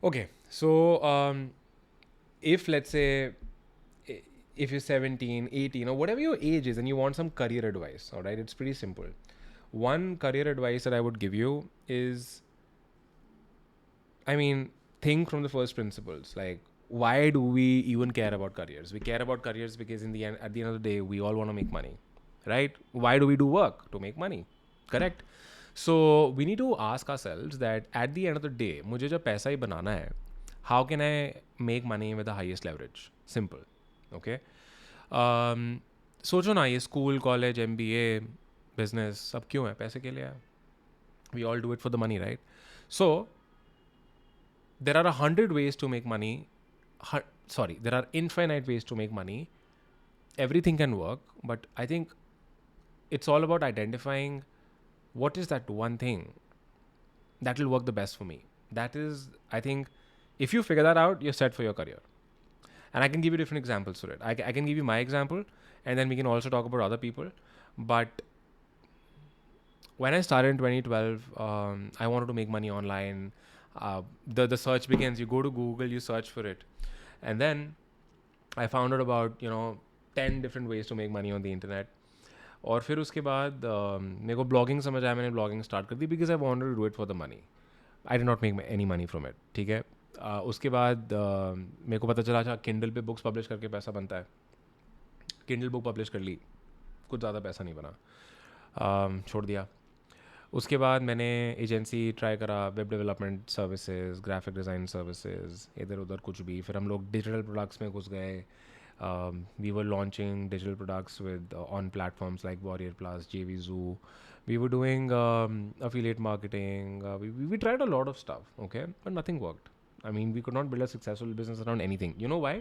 Okay, so if let's say if you're 17, 18, or whatever your age is and you want some career advice, all right, it's pretty simple. One career advice that I would give you is, I mean, think from the first principles. Like, why do we even care about careers? We care about careers because in the end, at the end of the day, we all want to make money, right? Why do we do work? To make money, correct? So we need to ask ourselves that at the end of the day, मुझे जब पैसा ही बनाना है, how can I make money with the highest leverage? Simple, okay? सोचो ना, ये school college MBA business सब क्यों है? पैसे के लिए है. We all do it for the money, right? So there are 100 ways to make money. There are infinite ways to make money. Everything can work, but I think it's all about identifying what is that one thing that will work the best for me. That is, I think, if you figure that out, you're set for your career. And I can give you different examples for it. I can give you my example, and then we can also talk about other people. But when I started in 2012, I wanted to make money online. The search begins. You go to Google, you search for it, and then I found out about 10 different ways to make money on the internet. और फिर उसके बाद मेरे को blogging समझ आया, मैंने blogging start कर दी because I wanted to do it for the money. I did not make any money from it, ठीक है. उसके बाद मेरे को पता चला अच्छा किंडल पे बुक्स पब्लिश करके पैसा बनता है. किंडल बुक पब्लिश कर ली, कुछ ज़्यादा पैसा नहीं बना, छोड़ दिया. उसके बाद मैंने एजेंसी ट्राई करा, web development services, graphic design services, इधर उधर कुछ भी. फिर हम लोग डिजिटल प्रोडक्ट्स में घुस गए. We were launching digital products with on platforms like Warrior Plus, JV Zoo. We were doing affiliate marketing. We tried a lot of stuff, okay, but nothing worked. I mean, we could not build a successful business around anything. You know why?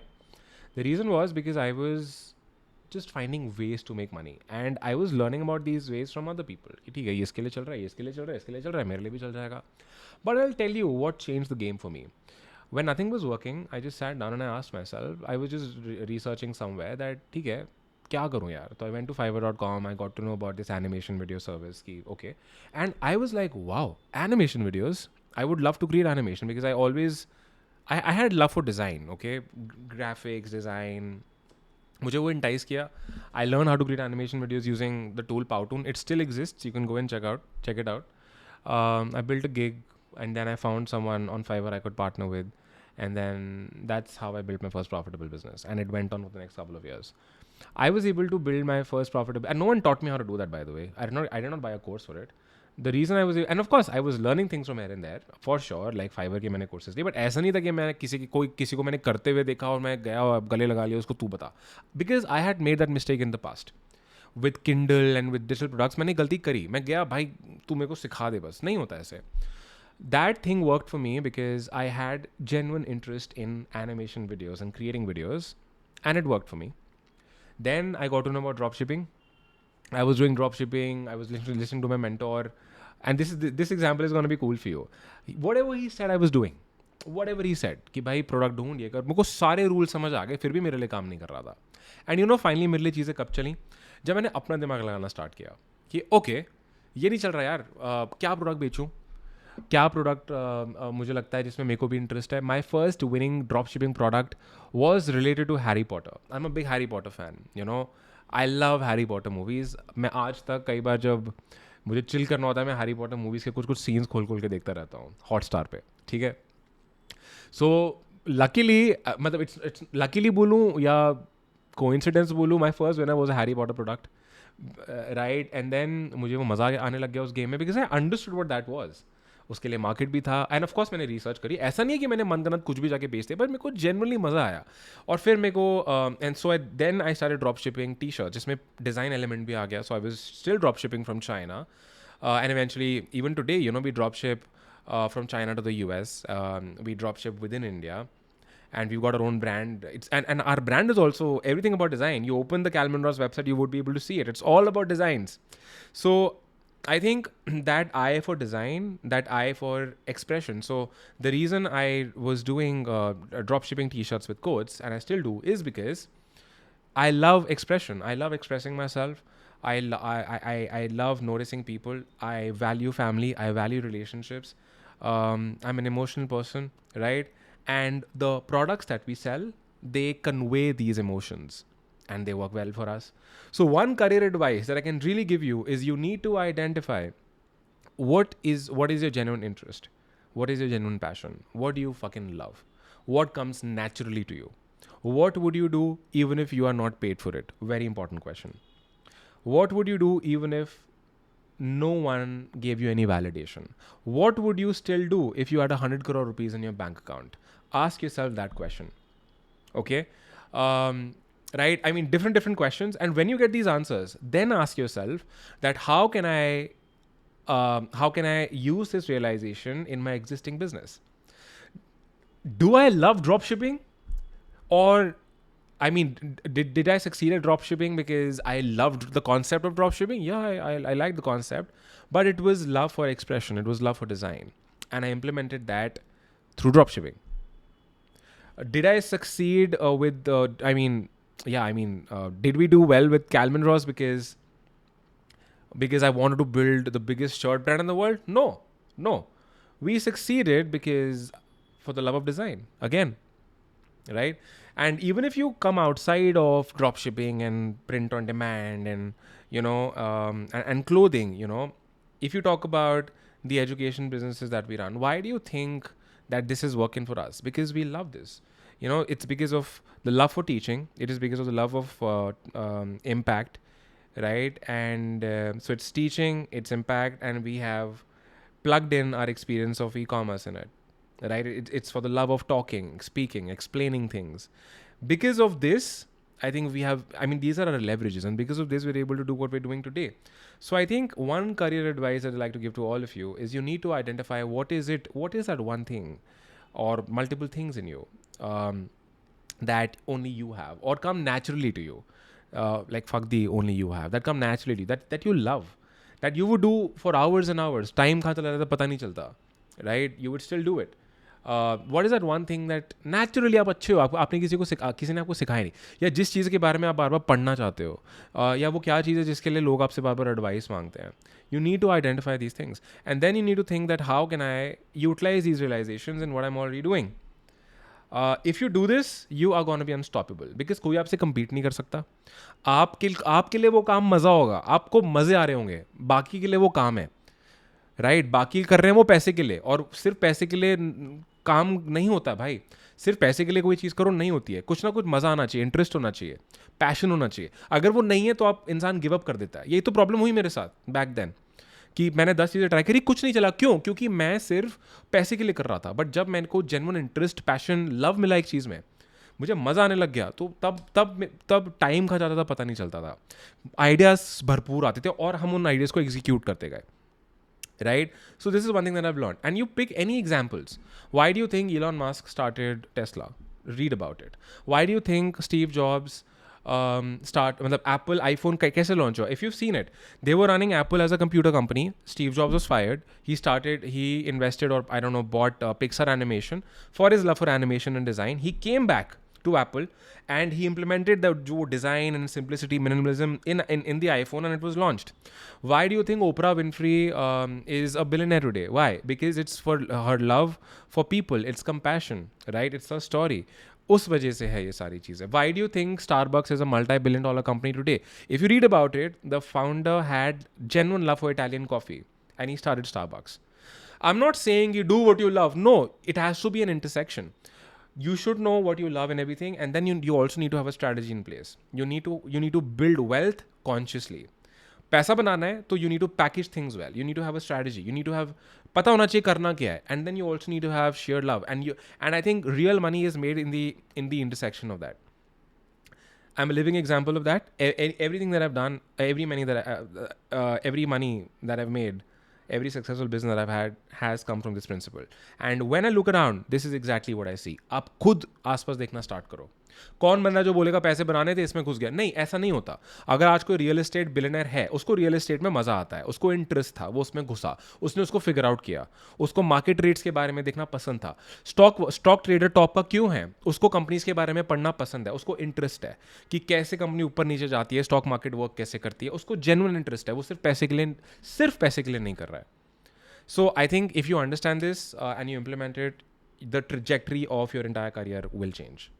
The reason was because I was just finding ways to make money, and I was learning about these ways from other people. कि ठीक है, ये इसके लिए चल रहा है, ये इसके लिए चल रहा है, इसके लिए चल रहा है, मेरे लिए भी चल जाएगा. But I'll tell you what changed the game for me. When nothing was working, I just sat down and I asked myself, I was just researching somewhere that ठीक है क्या करूँ यार. तो I went to fiverr.com. I got to know about this animation video service की, okay, and I was like, wow, animation videos. I would love to create animation because I always I had love for design, okay, graphics design. मुझे वो entice किया. I learned how to create animation videos using the tool Powtoon. It still exists. You can go and check it out. I built a gig, and then I found someone on Fiverr I could partner with, and then that's how I built my first profitable business, and it went on for the next couple of years. I was able to build my first profitable, and no one taught me how to do that, by the way. I did not buy a course for it. The reason I was, and of course I was learning things from here and there for sure, like Fiverr के मैंने courses लिए, but ऐसा नहीं था कि मैं किसी को मैंने करते हुए देखा और मैं गया और गले लगा लिया उसको तू बता. Because I had made that mistake in the past. With Kindle and with digital products मैंने गलती करी. मैं गया भाई तू मेरे को सिखा दे, बस नहीं होता ऐसे. That thing worked for me because I had genuine interest in animation videos and creating videos, and it worked for me. Then I got to know about dropshipping. I was doing dropshipping. I was listening to my mentor, and this example is going to be cool for you. Whatever he said, I was doing. Whatever he said कि भाई product ढूंढ ये कर, मुझको सारे rule समझ आ गए, फिर भी मेरे लिए काम नहीं कर रहा था. एंड फाइनली मेरे लिए चीज़ें कब चली, जब मैंने अपना दिमाग लगाना स्टार्ट किया कि ओके ये नहीं चल रहा यार, क्या प्रोडक्ट बेचूं, क्या प्रोडक्ट मुझे लगता है जिसमें मेरे को भी इंटरेस्ट है. My first winning drop shipping product was related to Harry Potter. I am a big Harry Potter fan. I love Harry Potter movies. मैं आज तक कई बार जब मुझे चिल करना होता है, मैं हैरी पॉटर मूवीज़ के कुछ सीन्स खोल के देखता रहता हूँ हॉटस्टार पे, ठीक है. सो लकीली, मतलब इट्स लकीली बोलूँ या कोइंसिडेंस बोलूँ, my first winner was a Harry Potter product, right. And then मुझे वो मज़ा आने लग गया उस गेम में because I understood what that was. उसके लिए मार्केट भी था, एंड ऑफ कोर्स मैंने रिसर्च करी. ऐसा नहीं है कि मैंने मन गलत कुछ भी जाके बेचते, बट मेरे को जनरली मज़ा आया. और फिर मेरे को and so then I started drop shipping T shirt जिसमें डिज़ाइन एलिमेंट भी आ गया. So I was still drop shipping from China, and eventually even today we drop ship from China to the US. We drop ship within India, and we've got our own brand. And our brand is also everything about design. You open the Calmendra's website, you would be able to see it. It's all about designs. So I think that eye for design, that eye for expression. So the reason I was doing drop shipping t-shirts with codes, and I still do, is because I love expression. I love expressing myself. I love noticing people. I value family. I value relationships. I'm an emotional person, right? And the products that we sell, they convey these emotions and they work well for us. So, one career advice that I can really give you is you need to identify what is your genuine interest, what is your genuine passion, what do you fucking love, what comes naturally to you, what would you do even if you are not paid for it? Very important question. What would you do even if no one gave you any validation? What would you still do if you had 100 crore rupees in your bank account? Ask yourself that question. Okay. um, right, I mean, different questions, and when you get these answers, then ask yourself that how can I use this realization in my existing business? Do I love drop shipping? Or, I mean, did I succeed at drop shipping because I loved the concept of drop shipping? Yeah, I like the concept, but it was love for expression, it was love for design, and I implemented that through drop shipping. Did I succeed with the? I mean, yeah, I mean, did we do well with Calvin Ross because I wanted to build the biggest shirt brand in the world? No, no. We succeeded because for the love of design. Again, right? And even if you come outside of dropshipping and print on demand and and clothing, if you talk about the education businesses that we run, why do you think that this is working for us? Because we love this. It's because of the love for teaching. It is because of the love of impact, right? And so it's teaching, it's impact, and we have plugged in our experience of e-commerce in it, right? It's for the love of talking, speaking, explaining things. Because of this, I think these are our leverages, and because of this, we're able to do what we're doing today. So I think one career advice that I'd like to give to all of you is you need to identify what is that one thing or multiple things in you that only you have or come naturally to you. Like fuck the only you have, that come naturally to you, that you love, that you would do for hours and hours. Time कहाँ चला जाता पता नहीं चलता, right? You would still do it. What is that one thing that naturally आप अच्छे हो, आपने किसी ने आपको सिखाया नहीं, या जिस चीज़ के बारे में आप बार बार पढ़ना चाहते हो, या वो क्या चीज़ है जिसके लिए लोग आपसे बार बार एडवाइस मांगते हैं. You need to identify these things, and then you need to think that how can I utilize these realizations in what I'm already doing. If you do this, you are going to be unstoppable, because कोई आपसे compete नहीं कर सकता. आपके लिए वो काम मज़ा होगा, आपको मज़े आ रहे होंगे, बाकी के लिए वो काम है, राइट? बाकी कर रहे हैं वो पैसे के लिए, और सिर्फ पैसे के लिए काम नहीं होता भाई. सिर्फ पैसे के लिए कोई चीज़ करो नहीं होती है. कुछ ना कुछ मज़ा आना चाहिए, इंटरेस्ट होना चाहिए, पैशन होना चाहिए. अगर वो नहीं है तो आप इंसान गिव अप कर देता है. यही तो प्रॉब्लम हुई मेरे साथ बैक देन, कि मैंने 10 चीज़ें ट्राई करी, कुछ नहीं चला. क्यों? क्योंकि मैं सिर्फ पैसे के लिए कर रहा था. बट जब मेरे को जेन्युइन इंटरेस्ट, पैशन, लव मिला एक चीज़ में, मुझे मज़ा आने लग गया, तो तब टाइम खा जाता था, पता नहीं चलता था. आइडियाज़ भरपूर आते थे और हम उन आइडियाज़ को एग्जीक्यूट करते गए, right? So this is one thing that I've learned. And you pick any examples. Why do you think Elon Musk started Tesla? Read about it. Why do you think Steve Jobs Apple iPhone कैसे launch हुआ? If you've seen it, they were running Apple as a computer company. Steve Jobs was fired. He invested, or I don't know, bought Pixar Animation for his love for animation and design. He came back to Apple and he implemented the design and simplicity, minimalism in the iPhone, and it was launched. Why do you think Oprah Winfrey is a billionaire today? Why? Because it's for her love for people. It's compassion, right? It's her story. उस वजह से है ये सारी चीज़ें. Why do you think Starbucks is a multi-billion-dollar company today? If you read about it, the founder had genuine love for Italian coffee and he started Starbucks. I'm not saying you do what you love. No, it has to be an intersection. You should know what you love and everything, and then you also need to have a strategy in place. You need to build wealth consciously. पैसा बनाना है तो you need to package things well. You need to have a strategy. You need to have पता होना चाहिए करना क्या है, and then you also need to have shared love. And I think real money is made in the intersection of that. I'm a living example of that. Everything that I've done, every money that I've made, every successful business that I've had has come from this principle. And when I look around, this is exactly what I see. आप खुद आसपास देखना start करो. कौन बंदा जो बोलेगा पैसे बनाने थे इसमें घुस गया? नहीं, ऐसा नहीं होता. अगर आज कोई रियल एस्टेट बिलियनर है, उसको रियल एस्टेट में मजा आता है, उसको इंटरेस्ट था, वो उसमें घुसा, उसने उसको फिगर आउट किया, उसको मार्केट रेट्स के बारे में देखना पसंद था. स्टॉक ट्रेडर टॉप का क्यों है? उसको कंपनीज के बारे में पढ़ना पसंद है, उसको इंटरेस्ट है कि कैसे कंपनी ऊपर नीचे जाती है, स्टॉक मार्केट वर्क कैसे करती है, उसको जेन्युइन इंटरेस्ट है. वो सिर्फ पैसे के लिए नहीं कर रहा है. So I think if you understand this and you implement it, the trajectory of your entire career will change.